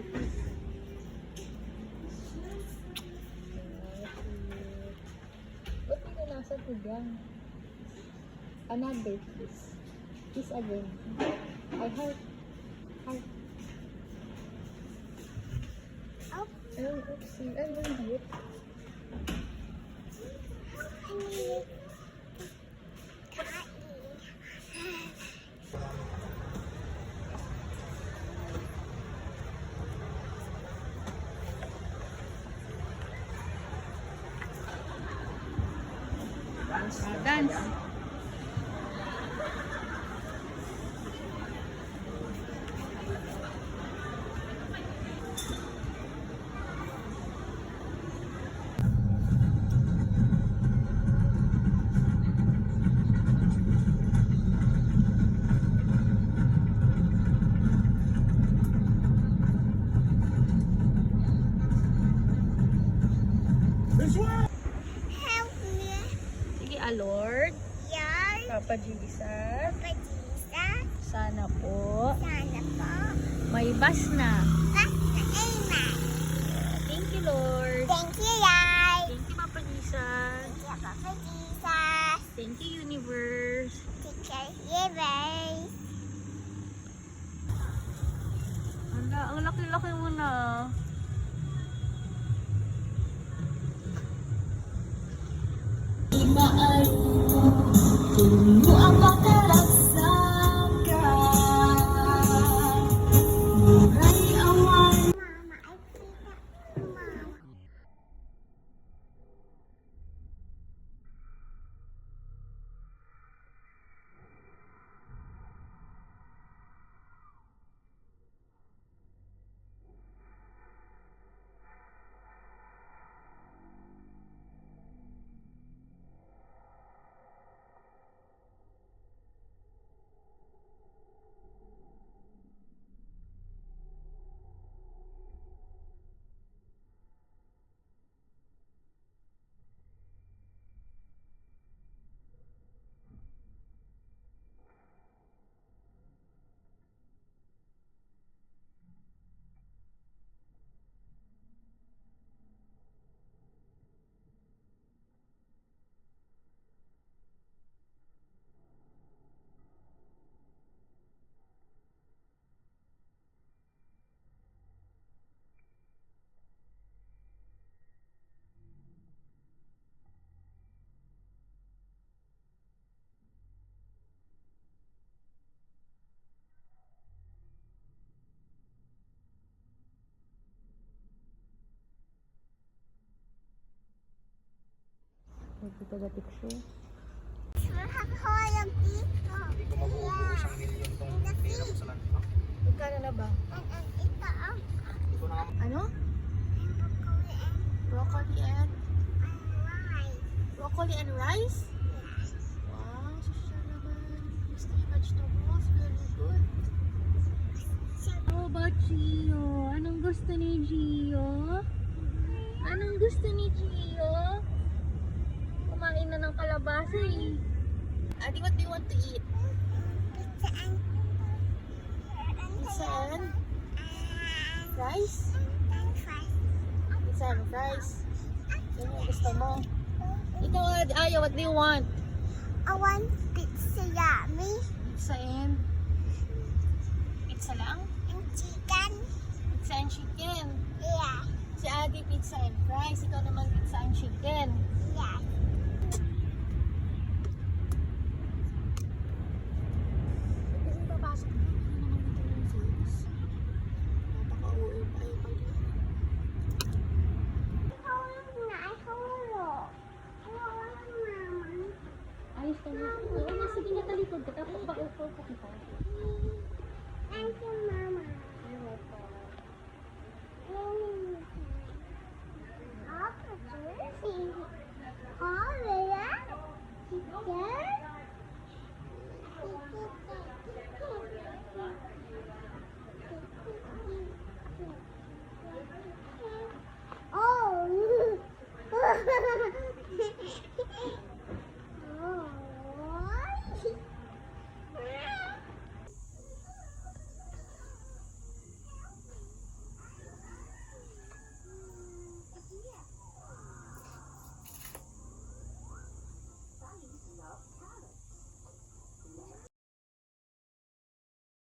fish. Ba't hindi nasa tigang? Another fish. Fish again. I heart. Heart. Oh, Oh, oopsie. Ay, maliit. Dance. help me. Sige, Lord. Yan. Papa Jesus. Pagkisa. Sana po Sana po. may bus na. Basta amen. Thank you, Lord. Thank you, Yay. Thank you, Papa Jesus. Thank you, Papa Jesus. Thank you, Universe. Teacher Yay. Ang laki-laki mo na. Tungo ang makarasaka. Muray awan. Mama, I see that. Mama. Dito na picture. Makakuha dito. Hindi ko mabubuo isang milyon tong pera ko sa land. Magkano na ba? And ito, oh. Hindi ko na Ano? Makakuha Broccoli and rice. broccoli and rice? Wow, social naman. Gusto niya vegetables. Very good. How about Gio? Anong gusto ni Gio? Anong gusto ni Gio? Kumain na ng kalabasa eh. Adi, what do you want to eat? Pizza and Pizza and rice? fries. Pizza and rice. Yun yung gusto mo. Ikaw, Aya, what do you want? I want pizza yummy Pizza and... Pizza lang? and chicken. Pizza and chicken. Yeah. Si Adi, pizza and fries. Ikaw naman, pizza and chicken. Yeah. Kasi papasok na. Hindi naman dito yung sales. Napaka-OA pa yung pag... Ayos ka na. Oo nga, sige na talikod ka. Tapos ba-upo ko kita.